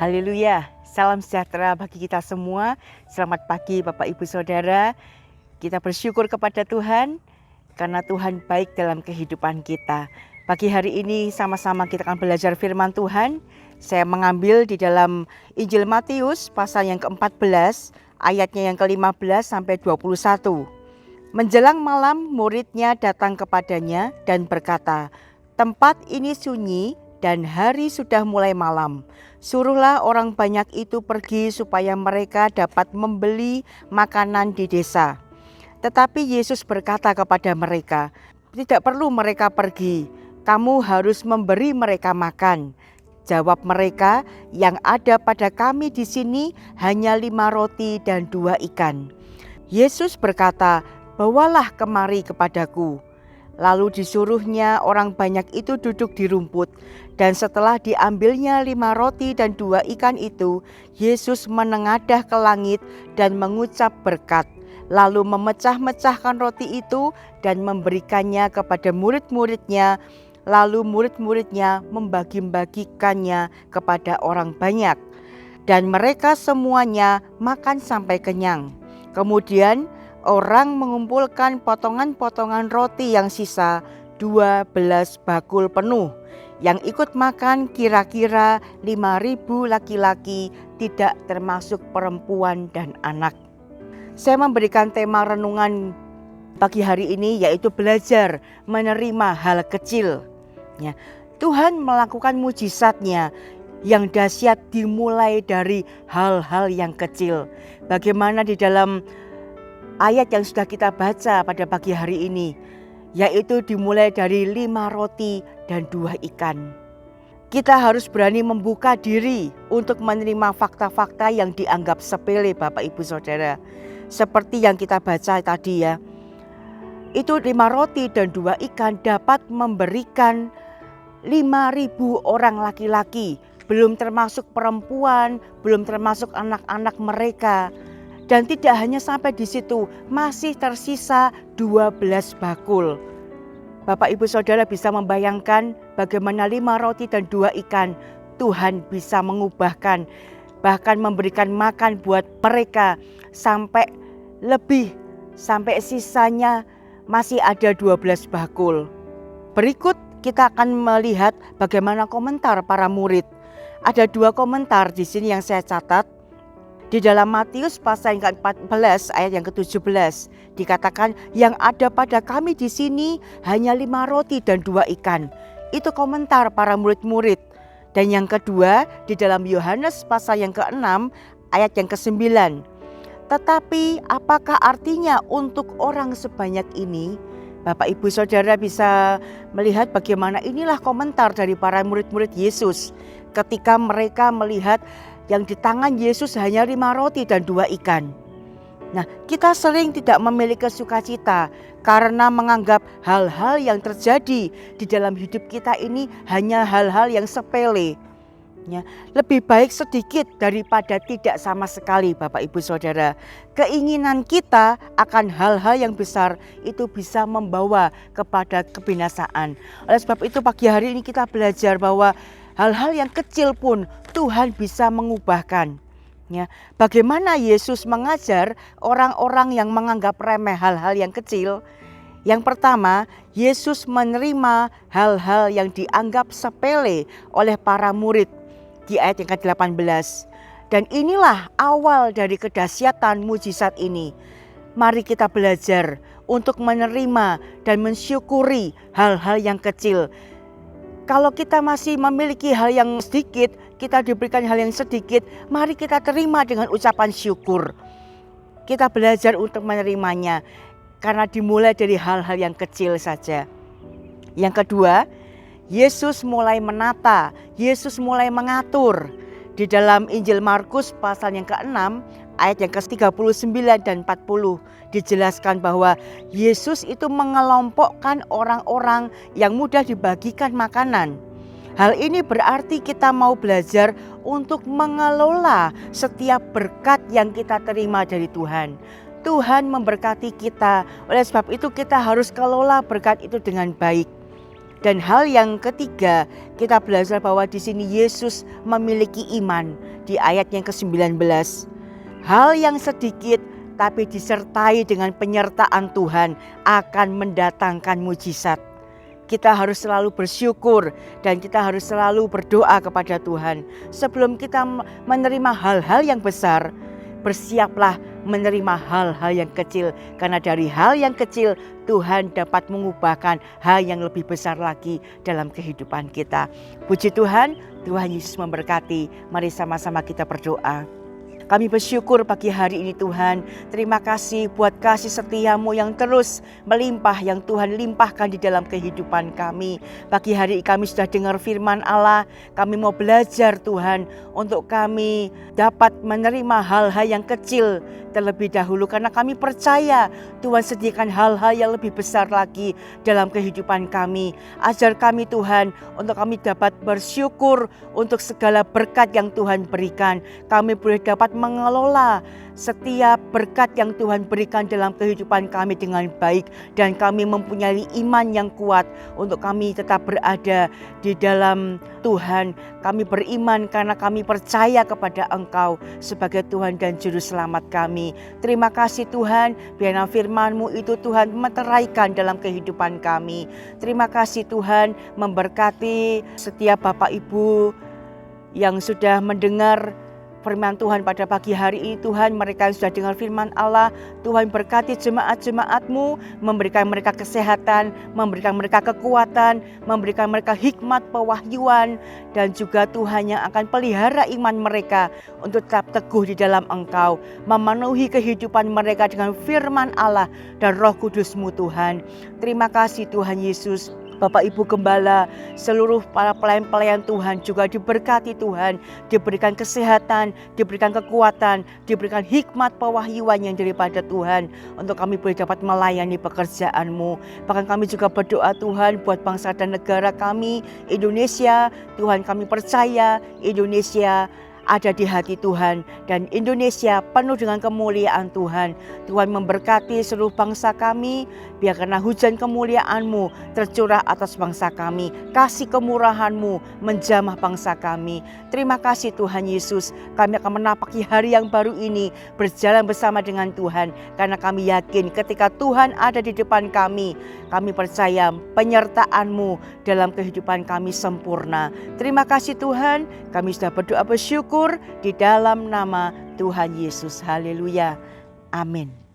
Haleluya, salam sejahtera bagi kita semua. Selamat pagi Bapak Ibu Saudara. Kita bersyukur kepada Tuhan karena Tuhan baik dalam kehidupan kita. Pagi hari ini sama-sama kita akan belajar firman Tuhan. Saya mengambil di dalam Injil Matius pasal yang ke-14, ayatnya yang ke-15 sampai 21. Menjelang malam muridnya datang kepadanya dan berkata, "Tempat ini sunyi dan hari sudah mulai malam. Suruhlah orang banyak itu pergi supaya mereka dapat membeli makanan di desa." Tetapi Yesus berkata kepada mereka, "Tidak perlu mereka pergi, kamu harus memberi mereka makan." Jawab mereka, "Yang ada pada kami di sini hanya 5 roti dan 2 ikan." Yesus berkata, "Bawalah kemari kepadaku." Lalu disuruhnya orang banyak itu duduk di rumput. Dan setelah diambilnya 5 roti dan 2 ikan itu, Yesus menengadah ke langit dan mengucap berkat. Lalu memecah-mecahkan roti itu dan memberikannya kepada murid-muridnya. Lalu murid-muridnya membagi-bagikannya kepada orang banyak. Dan mereka semuanya makan sampai kenyang. Kemudian orang mengumpulkan potongan-potongan roti yang sisa 12 bakul penuh. Yang ikut makan kira-kira 5.000 laki-laki, tidak termasuk perempuan dan anak. Saya memberikan tema renungan pagi hari ini yaitu belajar menerima hal kecil. Ya, Tuhan melakukan mujizatnya yang dahsyat dimulai dari hal-hal yang kecil. Bagaimana di dalam ayat yang sudah kita baca pada pagi hari ini, yaitu dimulai dari 5 roti dan 2 ikan. Kita harus berani membuka diri untuk menerima fakta-fakta yang dianggap sepele Bapak Ibu Saudara. Seperti yang kita baca tadi ya. Itu 5 roti dan 2 ikan dapat memberikan 5.000 orang laki-laki. Belum termasuk perempuan, belum termasuk anak-anak mereka. Dan tidak hanya sampai di situ, masih tersisa 12 bakul. Bapak Ibu Saudara bisa membayangkan bagaimana 5 roti dan 2 ikan Tuhan bisa mengubahkan, bahkan memberikan makan buat mereka sampai lebih, sampai sisanya masih ada 12 bakul. Berikut kita akan melihat bagaimana komentar para murid. Ada 2 komentar di sini yang saya catat. Di dalam Matius pasal yang ke-14 ayat yang ke-17 dikatakan, "Yang ada pada kami di sini hanya 5 roti dan 2 ikan." Itu komentar para murid-murid. Dan yang kedua di dalam Yohanes pasal yang ke-6 ayat yang ke-9. "Tetapi apakah artinya untuk orang sebanyak ini?" Bapak Ibu Saudara bisa melihat bagaimana inilah komentar dari para murid-murid Yesus ketika mereka melihat yang di tangan Yesus hanya 5 roti dan 2 ikan. Nah, kita sering tidak memiliki sukacita karena menganggap hal-hal yang terjadi di dalam hidup kita ini hanya hal-hal yang sepele. Ya, lebih baik sedikit daripada tidak sama sekali Bapak Ibu Saudara. Keinginan kita akan hal-hal yang besar itu bisa membawa kepada kebinasaan. Oleh sebab itu pagi hari ini kita belajar bahwa hal-hal yang kecil pun Tuhan bisa mengubahkan. Ya, bagaimana Yesus mengajar orang-orang yang menganggap remeh hal-hal yang kecil? Yang pertama, Yesus menerima hal-hal yang dianggap sepele oleh para murid di ayat yang ke-18. Dan inilah awal dari kedahsyatan mujizat ini. Mari kita belajar untuk menerima dan mensyukuri hal-hal yang kecil. Kalau kita masih memiliki hal yang sedikit, kita diberikan hal yang sedikit, mari kita terima dengan ucapan syukur. Kita belajar untuk menerimanya karena dimulai dari hal-hal yang kecil saja. Yang kedua, Yesus mulai menata, Yesus mulai mengatur. Di dalam Injil Markus pasal yang ke-6 ayat yang ke-39 dan 40 dijelaskan bahwa Yesus itu mengelompokkan orang-orang yang mudah dibagikan makanan. Hal ini berarti kita mau belajar untuk mengelola setiap berkat yang kita terima dari Tuhan. Tuhan memberkati kita, oleh sebab itu kita harus kelola berkat itu dengan baik. Dan hal yang ketiga, kita belajar bahwa di sini Yesus memiliki iman di ayat yang ke-19. Hal yang sedikit tapi disertai dengan penyertaan Tuhan akan mendatangkan mujizat. Kita harus selalu bersyukur dan kita harus selalu berdoa kepada Tuhan. Sebelum kita menerima hal-hal yang besar, bersiaplah menerima hal-hal yang kecil. Karena dari hal yang kecil Tuhan dapat mengubahkan hal yang lebih besar lagi dalam kehidupan kita. Puji Tuhan, Tuhan Yesus memberkati. Mari sama-sama kita berdoa. Kami bersyukur pagi hari ini Tuhan. Terima kasih buat kasih setia-Mu yang terus melimpah, yang Tuhan limpahkan di dalam kehidupan kami. Pagi hari ini kami sudah dengar firman Allah. Kami mau belajar Tuhan untuk kami dapat menerima hal-hal yang kecil terlebih dahulu. Karena kami percaya Tuhan sediakan hal-hal yang lebih besar lagi dalam kehidupan kami. Ajar kami Tuhan untuk kami dapat bersyukur untuk segala berkat yang Tuhan berikan. Kami boleh dapat mengelola setiap berkat yang Tuhan berikan dalam kehidupan kami dengan baik. Dan kami mempunyai iman yang kuat untuk kami tetap berada di dalam Tuhan. Kami beriman karena kami percaya kepada Engkau sebagai Tuhan dan Juru Selamat kami. Terima kasih Tuhan, biarlah firman-Mu itu Tuhan meteraikan dalam kehidupan kami. Terima kasih Tuhan, memberkati setiap Bapak Ibu yang sudah mendengar firman Tuhan pada pagi hari ini. Tuhan, mereka yang sudah dengar firman Allah, Tuhan berkati jemaat-jemaat-Mu, memberikan mereka kesehatan, memberikan mereka kekuatan, memberikan mereka hikmat pewahyuan, dan juga Tuhan yang akan pelihara iman mereka untuk tetap teguh di dalam Engkau, memenuhi kehidupan mereka dengan firman Allah dan Roh Kudus-Mu Tuhan. Terima kasih Tuhan Yesus. Bapak Ibu Gembala, seluruh para pelayan-pelayan Tuhan juga diberkati Tuhan, diberikan kesehatan, diberikan kekuatan, diberikan hikmat pewahyuan yang daripada Tuhan untuk kami boleh dapat melayani pekerjaan-Mu. Bahkan kami juga berdoa Tuhan buat bangsa dan negara kami, Indonesia. Tuhan, kami percaya Indonesia ada di hati Tuhan dan Indonesia penuh dengan kemuliaan Tuhan. Tuhan memberkati seluruh bangsa kami, biar karena hujan kemuliaan-Mu tercurah atas bangsa kami. Kasih kemurahan-Mu menjamah bangsa kami. Terima kasih Tuhan Yesus, kami akan menapaki hari yang baru ini berjalan bersama dengan Tuhan. Karena kami yakin ketika Tuhan ada di depan kami percaya penyertaan-Mu dalam kehidupan kami sempurna. Terima kasih Tuhan, kami sudah berdoa bersyukur di dalam nama Tuhan Yesus. Haleluya. Amin.